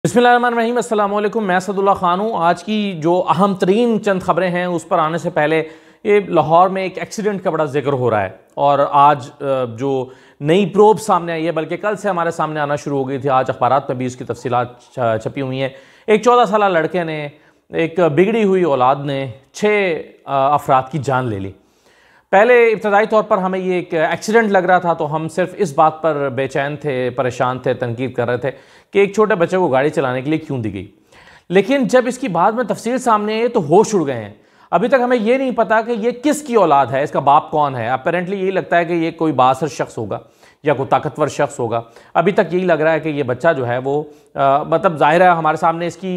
बिस्मिल्लाहिर्रहमानिर्रहीम, अस्सलाम वालेकुम। मैं असदुल्ला खान हूँ। आज की जो अहम तरीन चंद खबरें हैं उस पर आने से पहले ये लाहौर में एक एक्सीडेंट का बड़ा जिक्र हो रहा है और आज जो नई प्रोब सामने आई है, बल्कि कल से हमारे सामने आना शुरू हो गई थी, आज अखबारात में भी इसकी तफसीलात छपी हुई हैं। एक 14 साल लड़के ने, एक बिगड़ी हुई औलाद ने 6 अफराद की जान ले ली। पहले इब्तदाई तौर पर हमें ये एक एक्सीडेंट लग रहा था तो हम सिर्फ इस बात पर बेचैन थे, परेशान थे, तनकीद कर रहे थे कि एक छोटे बच्चे को गाड़ी चलाने के लिए क्यों दी गई। लेकिन जब इसकी बाद में तफसील सामने आई तो होश उड़ गए हैं। अभी तक हमें ये नहीं पता कि ये किसकी औलाद है, इसका बाप कौन है। अपेरेंटली यही लगता है कि ये कोई बासर शख्स होगा या कोई ताकतवर शख्स होगा। अभी तक यही लग रहा है कि ये बच्चा जो है वो मतलब जाहिर है हमारे सामने इसकी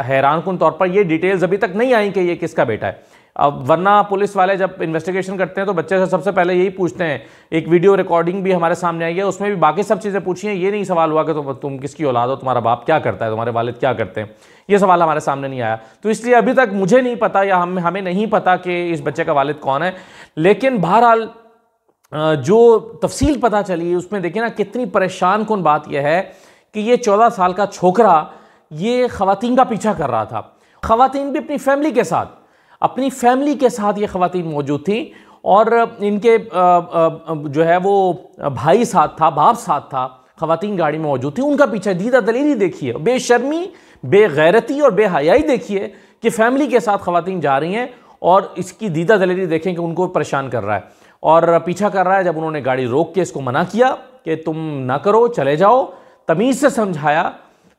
हैरानकुन तौर पर ये डिटेल्स अभी तक नहीं आई कि ये किसका बेटा है। अब वरना पुलिस वाले जब इन्वेस्टिगेशन करते हैं तो बच्चे से सबसे पहले यही पूछते हैं। एक वीडियो रिकॉर्डिंग भी हमारे सामने आई है, उसमें भी बाकी सब चीज़ें पूछी हैं। ये नहीं सवाल हुआ कि तुम किसकी औलाद हो, तुम्हारा बाप क्या करता है, तुम्हारे वालिद क्या करते हैं। ये सवाल हमारे सामने नहीं आया। तो इसलिए अभी तक मुझे नहीं पता या हमें नहीं पता कि इस बच्चे का वालिद कौन है। लेकिन बहरहाल जो तफसील पता चली उसमें देखिए ना कितनी परेशान कुन बात यह है कि ये 14 साल का छोकरा ये ख़वातीन का पीछा कर रहा था। ख़वातीन भी अपनी फैमिली के साथ ये ख़वातीन मौजूद थी और इनके जो है वो भाई साथ था, बाप साथ था। ख़वातीन गाड़ी में मौजूद थी, उनका पीछा। दीदा दलीली देखिए, बेशर्मी, बेगैरती और बेहयाई देखिए कि फैमिली के साथ ख़वातीन जा रही हैं और इसकी दीदा दलीली देखें कि उनको परेशान कर रहा है और पीछा कर रहा है। जब उन्होंने गाड़ी रोक के इसको मना किया कि तुम ना करो, चले जाओ, तमीज़ से समझाया,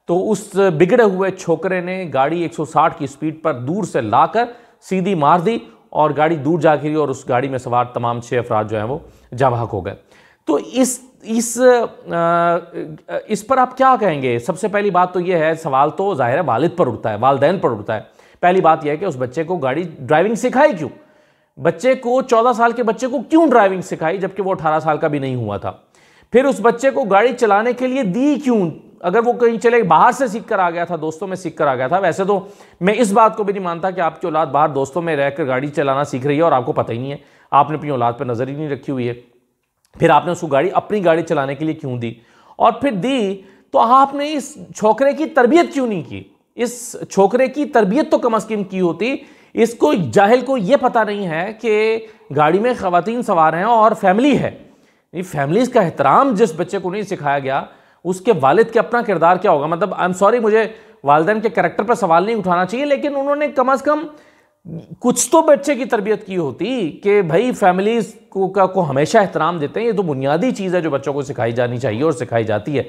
तो उस बिगड़े हुए छोकरे ने गाड़ी 160 की स्पीड पर दूर से लाकर सीधी मार दी और गाड़ी दूर जा गिरी और उस गाड़ी में सवार तमाम 6 अफराद जो हैं वो जाँ हो गए। तो इस पर आप क्या कहेंगे? सबसे पहली बात तो ये है, सवाल तो ज़ाहिर है वालिद पर उठता है, वालिदैन पर उठता है। पहली बात यह है कि उस बच्चे को गाड़ी ड्राइविंग सिखाई क्यों? बच्चे को 14 साल के बच्चे को क्यों ड्राइविंग सिखाई जबकि वो 18 साल का भी नहीं हुआ था? फिर उस बच्चे को गाड़ी चलाने के लिए दी क्यों? अगर वो कहीं चले बाहर से सीख कर आ गया था, दोस्तों में सीख कर आ गया था। वैसे तो मैं इस बात को भी नहीं मानता कि आपकी औलाद बाहर दोस्तों में रहकर गाड़ी चलाना सीख रही है और आपको पता ही नहीं है, आपने अपनी औलाद पर नज़र ही नहीं रखी हुई है। फिर आपने उसको अपनी गाड़ी चलाने के लिए क्यों दी? और फिर दी तो आपने इस छोकरे की तरबियत क्यों नहीं की? इस छोकरे की तरबियत तो कम अज़ कम की होती। इसको जाहिल को यह पता नहीं है कि गाड़ी में ख़वातीन सवार हैं और फैमिली है। फैमिलीज़ का एहतराम जिस बच्चे को नहीं सिखाया गया उसके वालिद के अपना किरदार क्या होगा? मतलब आई एम सॉरी, मुझे वालिदैन के कैरेक्टर पर सवाल नहीं उठाना चाहिए, लेकिन उन्होंने कम अज़ कम कुछ तो बच्चे की तरबियत की होती कि भाई फैमिलीज़ को हमेशा एहतराम देते हैं। ये तो बुनियादी चीज़ है जो बच्चों को सिखाई जानी चाहिए और सिखाई जाती है।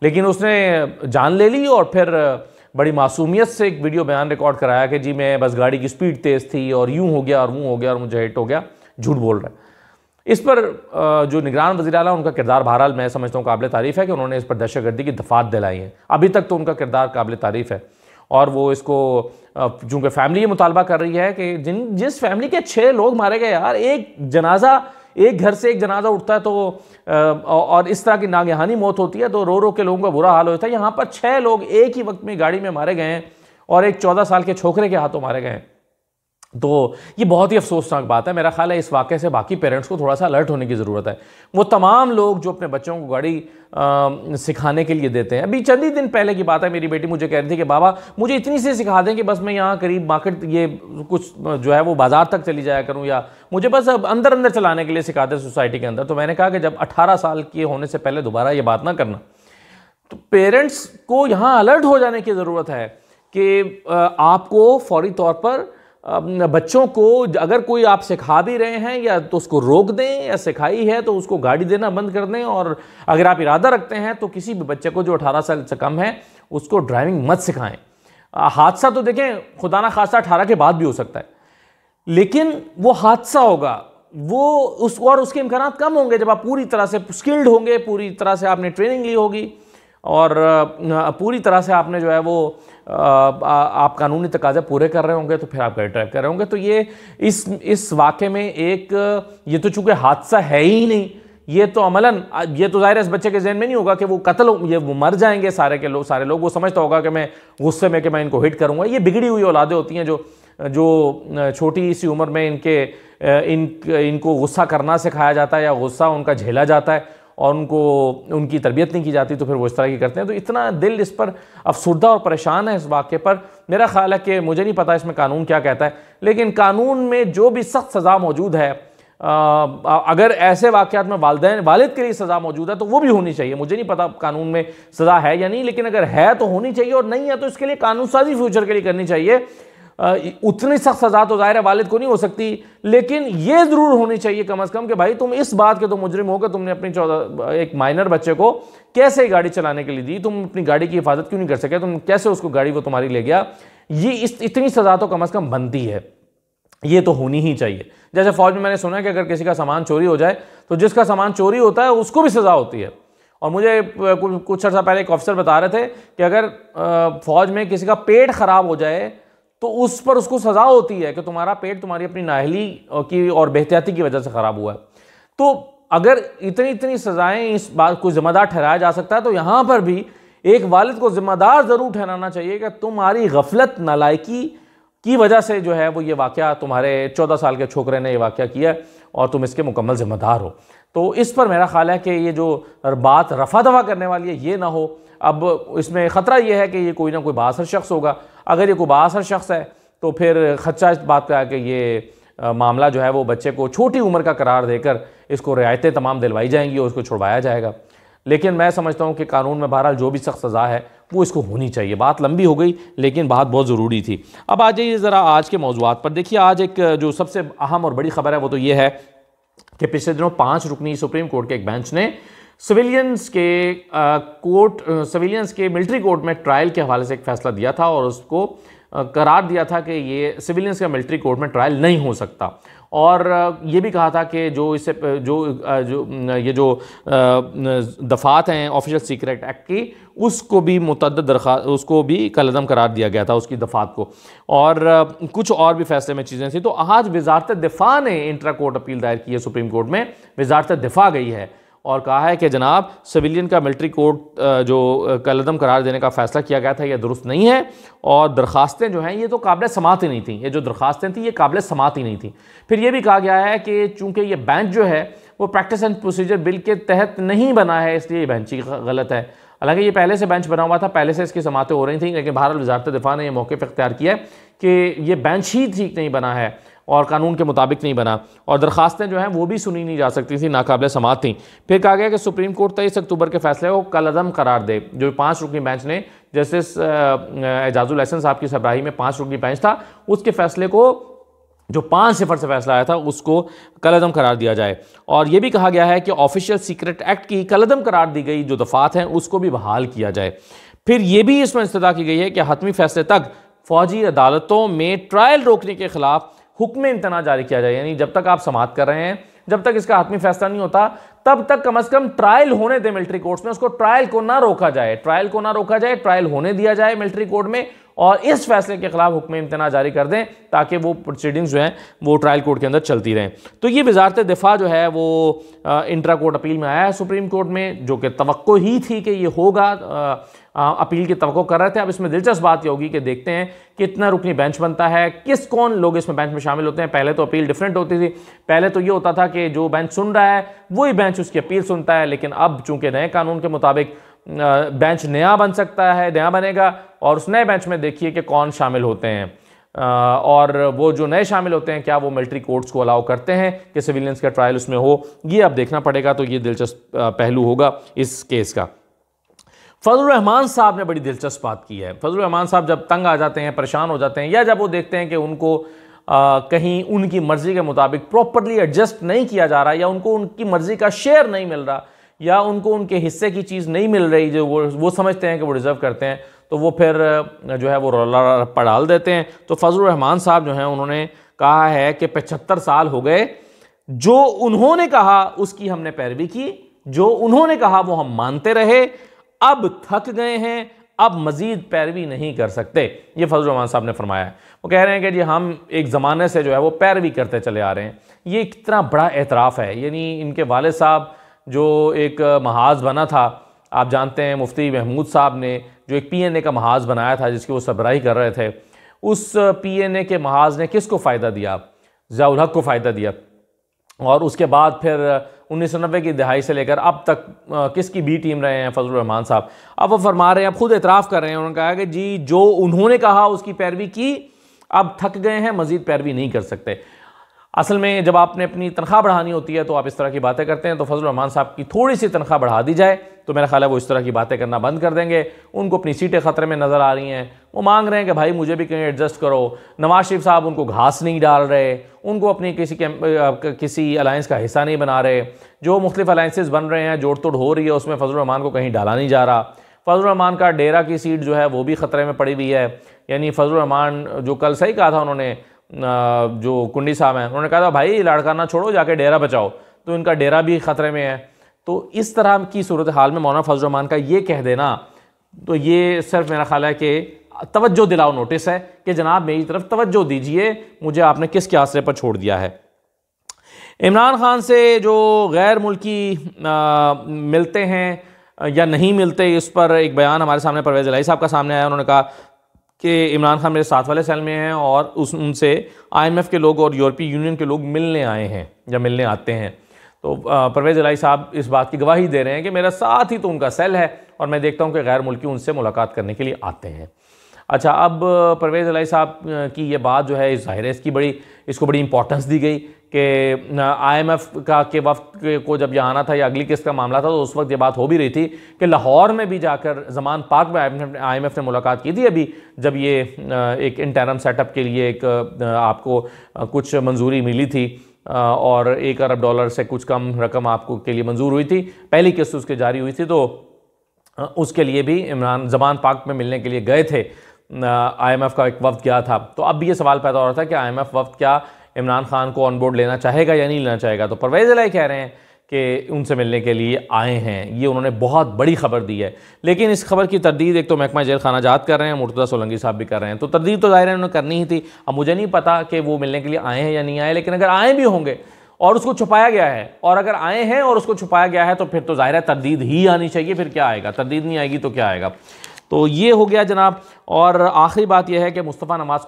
लेकिन उसने जान ले ली और फिर बड़ी मासूमियत से एक वीडियो बयान रिकॉर्ड कराया कि जी मैं बस गाड़ी की स्पीड तेज़ थी और यूँ हो गया और वो हो गया और मुझे हिट हो गया। झूठ बोल रहा है। इस पर जो निगरान वज़ीर आला, उनका किरदार बहरहाल मैं समझता हूँ काबिल तारीफ़ है कि उन्होंने इस पर दहशतगर्दी की दफ़ात दिलाई है। अभी तक तो उनका किरदार काबिल तारीफ़ है और वो इसको चूँकि फैमिली ये मुतालबा कर रही है कि जिस फैमिली के 6 लोग मारे गए यार, एक घर से एक जनाजा उठता है तो और इस तरह की नागहानी मौत होती है तो रो रो के लोगों का बुरा हाल होता है। यहाँ पर 6 लोग एक ही वक्त में गाड़ी में मारे गए हैं और एक 14 साल के छोकरे के हाथों मारे गए हैं। तो ये बहुत ही अफसोसनाक बात है। मेरा ख्याल है इस वाक़े से बाकी पेरेंट्स को थोड़ा सा अलर्ट होने की ज़रूरत है। वो तमाम लोग जो अपने बच्चों को गाड़ी सिखाने के लिए देते हैं। अभी चंद ही दिन पहले की बात है, मेरी बेटी मुझे कह रही थी कि बाबा मुझे इतनी सी सिखा दें कि बस मैं यहाँ करीब मार्केट ये कुछ जो है वो बाज़ार तक चली जाया करूँ, या मुझे बस अब अंदर चलाने के लिए सिखा दें सोसाइटी के अंदर। तो मैंने कहा कि जब 18 साल के होने से पहले दोबारा ये बात ना करना। तो पेरेंट्स को यहाँ अलर्ट हो जाने की ज़रूरत है कि आपको फौरी तौर पर बच्चों को अगर कोई आप सिखा भी रहे हैं या तो उसको रोक दें, या सिखाई है तो उसको गाड़ी देना बंद कर दें। और अगर आप इरादा रखते हैं तो किसी भी बच्चे को जो 18 साल से कम है उसको ड्राइविंग मत सिखाएं। हादसा तो देखें खुदा ना खास्ता 18 के बाद भी हो सकता है, लेकिन वो हादसा होगा और उसके इम्कान कम होंगे जब आप पूरी तरह से स्किल्ड होंगे, पूरी तरह से आपने ट्रेनिंग ली होगी और पूरी तरह से आपने जो है वो आप कानूनी तकाज़े पूरे कर रहे होंगे, तो फिर आप गाड़ी ड्राइव कर रहे होंगे। तो ये इस वाक़े में ये तो चूँकि हादसा है ही नहीं, ये तो अमलन ये तो ज़ाहिर है इस बच्चे के जहन में नहीं होगा कि वो वो मर जाएंगे सारे लोग। वो समझता होगा कि मैं गुस्से में कि मैं इनको हिट करूँगा। ये बिगड़ी हुई औलादें होती हैं जो छोटी सी उम्र में इनको गुस्सा करना सिखाया जाता है या गुस्सा उनका झेला जाता है और उनकी तरबियत नहीं की जाती तो फिर वो इस तरह की करते हैं। तो इतना दिल इस पर अफसुर्दा और परेशान है इस वाक़े पर। मेरा ख्याल है कि मुझे नहीं पता इसमें कानून क्या कहता है, लेकिन कानून में जो भी सख्त सज़ा मौजूद है, अगर ऐसे वाक़यात में वालिद के लिए सज़ा मौजूद है तो वो भी होनी चाहिए। मुझे नहीं पता कानून में सज़ा है या नहीं, लेकिन अगर है तो होनी चाहिए, और नहीं है तो इसके लिए कानून साजी फ्यूचर के लिए करनी चाहिए। उतनी सख्त सज़ा तो ज़ाहिर है वालिद को नहीं हो सकती, लेकिन ये ज़रूर होनी चाहिए कम अज़ कम कि भाई तुम इस बात के तो मुजरिम हो कि तुमने अपनी एक माइनर बच्चे को कैसे गाड़ी चलाने के लिए दी, तुम अपनी गाड़ी की हिफाजत क्यों नहीं कर सके, तुम कैसे उसको गाड़ी वो तुम्हारी ले गया। ये इतनी सज़ा तो कम अज़ कम बनती है, ये तो होनी ही चाहिए। जैसे फौज में मैंने सुना कि अगर किसी का सामान चोरी हो जाए तो जिसका सामान चोरी होता है उसको भी सज़ा होती है। और मुझे कुछ अर्सा पहले एक ऑफिसर बता रहे थे कि अगर फौज में किसी का पेट खराब हो जाए तो उस पर उसको सज़ा होती है कि तुम्हारा पेट तुम्हारी अपनी नाअहली की और बेहतियाती की वजह से ख़राब हुआ है। तो अगर इतनी इतनी सज़ाएं इस बात को ज़िम्मेदार ठहराया जा सकता है, तो यहाँ पर भी एक वालिद को ज़िम्मेदार ज़रूर ठहराना चाहिए कि तुम्हारी गफलत नालायकी की वजह से जो है वो ये वाक़या, तुम्हारे 14 साल के छोकरे ने ये वाक़या किया और तुम इसके मुकम्मल ज़िम्मेदार हो। तो इस पर मेरा ख्याल है कि ये जो बात रफ़ा दफ़ा करने वाली है ये ना हो। अब इसमें ख़तरा ये है कि ये कोई ना कोई बाअसर शख्स होगा। अगर ये कोई बाअसर शख्स है तो फिर खदशा इस बात का है कि ये मामला जो है वो बच्चे को छोटी उम्र का करार देकर इसको रियायतें तमाम दिलवाई जाएंगी और उसको छुड़वाया जाएगा। लेकिन मैं समझता हूँ कि कानून में बहरहाल जो भी सख्त सज़ा है वो इसको होनी चाहिए। बात लंबी हो गई लेकिन बात बहुत ज़रूरी थी। अब आ जाइए ज़रा आज के मौज़ूआत पर। देखिए आज एक जो सबसे अहम और बड़ी ख़बर है वो तो ये है कि पिछले दिनों 5 रुकनी सुप्रीम कोर्ट के एक बेंच ने सिविलियंस के मिलिट्री कोर्ट में ट्रायल के हवाले से एक फ़ैसला दिया था और उसको करार दिया था कि ये सिविलियंस का मिलिट्री कोर्ट में ट्रायल नहीं हो सकता। और ये भी कहा था कि जो दफ़ात हैं ऑफिशियल सीक्रेट एक्ट की, उसको भी उसको भी कलअदम करार दिया गया था उसकी दफ़ात को, और कुछ और भी फैसले में चीज़ें थी। तो आज वज़ारत दिफ़ा ने इंट्रा कोर्ट अपील दायर की है सुप्रीम कोर्ट में। वज़ारत दिफ़ा गई है और कहा है कि जनाब सिविलियन का मिलिट्री कोर्ट जो कलअदम करार देने का फ़ैसला किया गया था यह दुरुस्त नहीं है, और दरख्वास्तें जो हैं ये तो काबिल समात ही नहीं थी। ये जो दरख्वास्तें थी ये काबिल समात ही नहीं थी। फिर ये भी कहा गया है कि चूँकि ये बेंच जो है वो प्रैक्टिस एंड प्रोसीजर बिल के तहत नहीं बना है, इसलिए ये बेंच ही गलत है। हालांकि ये पहले से बेंच बना हुआ था, पहले से इसकी समातें हो रही थी, लेकिन बहरहाल वज़ारत दिफ़ा ने यह मौक़िफ़ इख्तियार किया है कि ये बेंच ही ठीक नहीं बना है और कानून के मुताबिक नहीं बना, और दरख्वास्तें जो हैं वो भी सुनी नहीं जा सकती थी, नाकाबिल समात थी। फिर कहा गया कि सुप्रीम कोर्ट 23 अक्टूबर के फैसले को कलअदम करार दे। जो 5 रुकनी बेंच ने, जस्टिस एजाजुल एहसन साहब की सरबराही में 5 रुकनी बेंच था, उसके फैसले को जो 5-0 से फैसला आया था उसको कलअदम करार दिया जाए। और ये भी कहा गया है कि ऑफिशियल सीक्रेट एक्ट की कलअदम करार दी गई जो दफ़ात हैं उसको भी बहाल किया जाए। फिर ये भी इसमें इस्तदा की गई है कि हतमी फैसले तक फौजी अदालतों में ट्रायल रोकने के खिलाफ हुक्म इम्तना जारी किया जाए। यानी जब तक आप समात कर रहे हैं, जब तक इसका हतमी फैसला नहीं होता, तब तक कम से कम ट्रायल होने दें मिलिट्री कोर्ट्स में, उसको ट्रायल को ना रोका जाए, ट्रायल होने दिया जाए मिलिट्री कोर्ट में, और इस फैसले के खिलाफ हुक्म इम्तना जारी कर दें ताकि वो प्रोसीडिंग्स जो हैं वो ट्रायल कोर्ट के अंदर चलती रहें। तो ये वज़ारत दिफ़ा जो है वो इंट्रा कोर्ट अपील में आया है सुप्रीम कोर्ट में, जो कि तवक्को ही थी कि ये होगा, अपील की तवक्को कर रहे थे। अब इसमें दिलचस्प बात ये होगी कि देखते हैं कितना रुकनी बेंच बनता है, कौन लोग इसमें बेंच में शामिल होते हैं। पहले तो अपील डिफरेंट होती थी, पहले तो ये होता था कि जो बेंच सुन रहा है वही बेंच उसकी अपील सुनता है, लेकिन अब चूंकि नए कानून के मुताबिक बेंच नया बन सकता है, नया बनेगा, और उस नए बेंच में देखिए कि कौन शामिल होते हैं, और वो जो नए शामिल होते हैं क्या वो मिलिट्री कोर्ट्स को अलाउ करते हैं कि सिविलियंस का ट्रायल उसमें हो, ये अब देखना पड़ेगा। तो ये दिलचस्प पहलू होगा इस केस का। फजलुर रहमान साहब ने बड़ी दिलचस्प बात की है। फजलुर रहमान साहब जब तंग आ जाते हैं, परेशान हो जाते हैं, या जब वो देखते हैं कि उनको कहीं उनकी मर्ज़ी के मुताबिक प्रॉपरली एडजस्ट नहीं किया जा रहा, या उनको उनकी मर्ज़ी का शेयर नहीं मिल रहा, या उनको उनके हिस्से की चीज़ नहीं मिल रही जो वो समझते हैं कि वो डिज़र्व करते हैं, तो वो फिर जो है वो रौला रप्पा डाल देते हैं। तो फजलुर रहमान साहब जो हैं उन्होंने कहा है कि 75 साल हो गए, जो उन्होंने कहा उसकी हमने पैरवी की, जो उन्होंने कहा वो हम मानते रहे, अब थक गए हैं, अब मजीद पैरवी नहीं कर सकते। ये फजलुर रहमान साहब ने फरमाया है। वो कह रहे हैं कि जी हम एक ज़माने से जो है वो पैरवी करते चले आ रहे हैं। ये कितना बड़ा एतराफ़ है। यानी इनके वालिद साहब जो एक महाज बना था, आप जानते हैं मुफ्ती महमूद साहब ने जो एक PNA का महाज बनाया था जिसकी वो सरबराही कर रहे थे, उस PNA के महाज ने किसको फ़ायदा दिया? ज़ियाउल हक को फ़ायदा दिया। और उसके बाद फिर 1990 की दहाई से लेकर अब तक किसकी बी टीम रहे हैं फजलुर रहमान साहब। अब वो फरमा रहे हैं, अब खुद एतराफ़ कर रहे हैं, उन्होंने कहा कि जी जो उन्होंने कहा उसकी पैरवी की, अब थक गए हैं, मज़ीद पैरवी नहीं कर सकते। असल में जब आपने अपनी तनख्वाह बढ़ानी होती है तो आप इस तरह की बातें करते हैं। तो फजलुर रहमान साहब की थोड़ी सी तनख्वाह बढ़ा दी जाए तो मेरा ख्याल है वो इस तरह की बातें करना बंद कर देंगे। उनको अपनी सीटें ख़तरे में नज़र आ रही हैं, वो मांग रहे हैं कि भाई मुझे भी कहीं एडजस्ट करो। नवाज शरीफ साहब उनको घास नहीं डाल रहे, उनको अपनी किसी अलायंस का हिस्सा नहीं बना रहे। जो मुख्तलिफ अलायंसेस बन रहे हैं, जोड़ तोड़ हो रही है, उसमें फजलुर रहमान को कहीं डाला नहीं जा रहा। फजलुर रहमान का डेरा की सीट जो है वो भी ख़तरे में पड़ी हुई है। यानी फजलुर रहमान जो कल सही कहा था उन्होंने, जो कुंडी साहब हैं, उन्होंने कहा था भाई लड़काना छोड़ो, जाके डेरा बचाओ, तो इनका डेरा भी ख़तरे में है। तो इस तरह की सूरत हाल में मौलाना फजलुर रहमान का ये कह देना, तो ये सिर्फ मेरा ख्याल है कि तवज्जो दिलाओ नोटिस है कि जनाब मेरी तरफ तवज्जो दीजिए, मुझे आपने किसके आसरे पर छोड़ दिया है। इमरान खान से जो गैर मुल्की मिलते हैं या नहीं मिलते, इस पर एक बयान हमारे सामने परवेज़ इलाही साहब का सामने आया। उन्होंने कहा कि इमरान खान मेरे साथ वाले सेल में हैं और उनसे IMF के लोग और यूरोपीय यूनियन के लोग मिलने आए हैं या मिलने आते हैं। तो परवेज़ इलाही साहब इस बात की गवाही दे रहे हैं कि मेरा साथ ही तो उनका सेल है और मैं देखता हूं कि गैर मुल्की उनसे मुलाकात करने के लिए आते हैं। अच्छा, अब परवेज़ इलाही साहब की ये बात जो है ज़ाहिर है इसको बड़ी इंपॉर्टेंस दी गई कि IMF के वक्त को जब यहाँ आना था या अगली किस्त का मामला था तो उस वक्त ये बात हो भी रही थी कि लाहौर में भी जाकर ज़मान पाक में IMF ने मुलाकात की थी अभी, जब ये एक इंटरम सेटअप के लिए एक आपको कुछ मंजूरी मिली थी और $1 अरब से कुछ कम रकम आपको के लिए मंजूर हुई थी, पहली किस्त उसके जारी हुई थी। तो उसके लिए भी इमरान ज़मान पाक में मिलने के लिए गए थे, IMF का एक वफ्द गया था। तो अब भी ये सवाल पैदा हो रहा था कि IMF वफ्द क्या इमरान खान को ऑन बोर्ड लेना चाहेगा या नहीं लेना चाहेगा। तो परवेज़ इलाही कह रहे हैं कि उनसे मिलने के लिए आए हैं, ये उन्होंने बहुत बड़ी खबर दी है। लेकिन इस खबर की तरदीद एक तो महकमा जेल खाना जात कर रहे हैं, मुर्तज़ा सोलंकी साहब भी कर रहे हैं। तो तरदीद तो ज़ाहिर है उन्होंने करनी ही थी। अब मुझे नहीं पता कि वो मिलने के लिए आए हैं या नहीं आए, लेकिन अगर आए भी होंगे और उसको छुपाया गया है, और अगर आए हैं और उसको छुपाया गया है तो फिर तो ज़ाहिर है तरदीद ही आनी चाहिए। फिर क्या आएगा, तरदीद नहीं आएगी तो क्या आएगा। तो ये हो गया जनाब। और आखिरी बात यह है कि मुस्तफ़ा नवाज़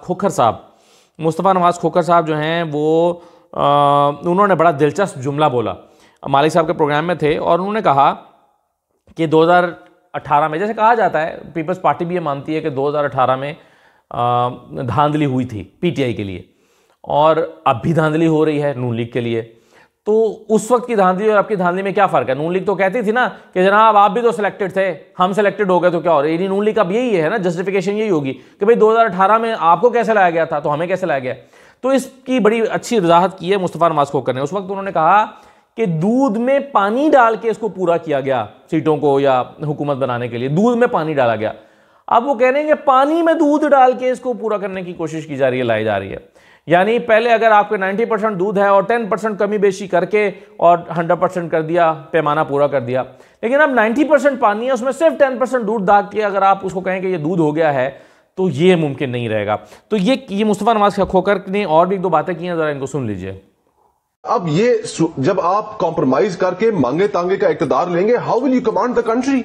खोखर साहब जो हैं वो उन्होंने बड़ा दिलचस्प जुमला बोला, मालिक साहब के प्रोग्राम में थे, और उन्होंने कहा कि 2018 में, जैसे कहा जाता है, पीपल्स पार्टी भी ये मानती है कि 2018 में धांधली हुई थी PTI के लिए, और अब भी धांधली हो रही है नून लीग के लिए। तो उस वक्त की धांधली और अब की धांधली में क्या फ़र्क है? नून लीग तो कहती थी ना कि जनाब आप भी तो सिलेक्टेड थे, हम सिलेक्टेड हो गए तो क्या हो रहा है। नून लीग का अब यही है ना, जस्टिफिकेशन यही होगी कि भाई 2018 में आपको कैसे लाया गया था तो हमें कैसे लाया गया। तो इसकी बड़ी अच्छी वजाहत की है मुस्तफ़ा नवाज़ खोखर ने। उस वक्त उन्होंने कहा कि दूध में पानी डाल के इसको पूरा किया गया, सीटों को या हुकूमत बनाने के लिए दूध में पानी डाला गया। अब वो कह रहे हैं कि पानी में दूध डाल के इसको पूरा करने की कोशिश की जा रही है, लाई जा रही है। यानी पहले अगर आपके 90% दूध है और 10% कमी बेशी करके और 100% कर दिया, पैमाना पूरा कर दिया, लेकिन अब 90% पानी है, उसमें सिर्फ 10% दूध डाल के अगर आप उसको कहें कि ये दूध हो गया है तो ये मुमकिन नहीं रहेगा। तो ये मुस्तफ़ा नवाज़ खोखर ने और भी एक दो बातें की हैं, जरा इनको सुन लीजिए। अब ये जब आप कॉम्प्रोमाइज करके मांगे तांगे का इक़्तिदार लेंगे, how will you command the country?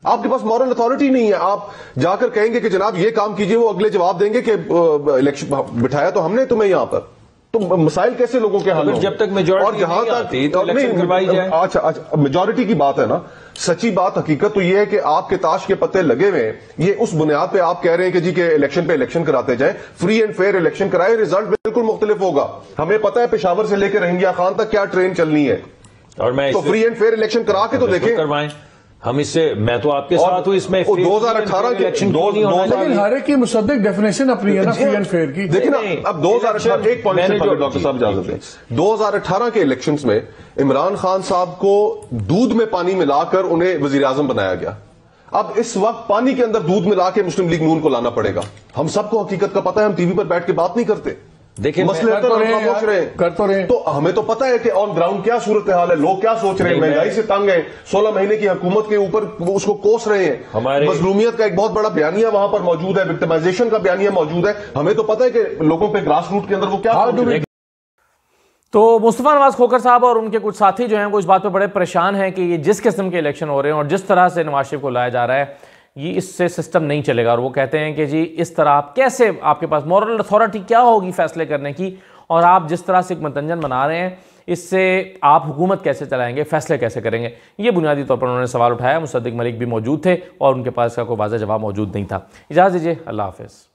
आपके पास मॉरल अथॉरिटी नहीं है। आप जाकर कहेंगे कि जनाब ये काम कीजिए, वो अगले जवाब देंगे कि इलेक्शन बिठाया तो हमने तुम्हें यहां पर। तो मसाइल कैसे लोगों के हल होंगे जब तक मेजॉरिटी और यहां तक तो इलेक्शन करवाई जाए। अच्छा, मेजॉरिटी की बात है ना। सच्ची बात, हकीकत तो ये है कि आपके ताश के पत्ते लगे हुए हैं। ये उस बुनियाद पे आप कह रहे हैं कि जी के इलेक्शन पे इलेक्शन कराते जाएं, फ्री एंड फेयर इलेक्शन कराए, रिजल्ट बिल्कुल मुख्तलिफ होगा। हमें पता है पेशावर से लेकर रोहिंग्या खान तक क्या ट्रेन चलनी है, और मैं तो फ्री एंड फेयर इलेक्शन करा के तो देखें। करवाएं हम इससे, मैं तो आपके साथ हूं इसमें। 2018 के इलेक्शन, लेकिन हर एक की मुसद्दिक डेफिनेशन अपनी है ना फ्री एंड फेयर की। देखिए ना, अब 2018 एक पॉइंट से पहले डॉक्टर साहब इजाजत दें, 2018 के इलेक्शंस में इमरान खान साहब को दूध में पानी मिलाकर उन्हें वजीर आजम बनाया गया। अब इस वक्त पानी के अंदर दूध मिला के मुस्लिम लीग नून को लाना पड़ेगा। हम सबको हकीकत का पता है, हम टीवी पर बैठ के बात नहीं करते। देखिए मसले कर तो रहे हैं, तो हमें तो पता है कि ऑन ग्राउंड क्या सूरत हाल है, लोग क्या सोच रहे हैं। महंगाई से तंग है, 16 महीने की हुकूमत के ऊपर उसको कोस रहे हैं। हमारे मजलूमियत का एक बहुत बड़ा बयानिया वहां पर मौजूद है, विक्टिमाइजेशन का बयानिया मौजूद है। हमें तो पता है कि लोगों पे ग्रास रूट के अंदर वो क्या सोच रहे हैं। तो मुस्तफ़ा नवाज़ खोखर साहब और उनके कुछ साथी जो हैं वो इस बात पर बड़े परेशान हैं कि ये जिस किस्म के इलेक्शन हो रहे हैं और जिस तरह से नवाज शरीफ को लाया जा रहा है, ये इससे सिस्टम नहीं चलेगा। और वो कहते हैं कि जी इस तरह आप कैसे, आपके पास मॉरल अथॉरिटी क्या होगी फैसले करने की, और आप जिस तरह से एक मतंजन बना रहे हैं, इससे आप हुकूमत कैसे चलाएंगे, फैसले कैसे करेंगे, ये बुनियादी तौर पर उन्होंने सवाल उठाया। मुसद्दिक मलिक भी मौजूद थे और उनके पास का कोई वाज़ह जवाब मौजूद नहीं था। इजाज़त दीजिए, अल्लाह हाफ़िज़।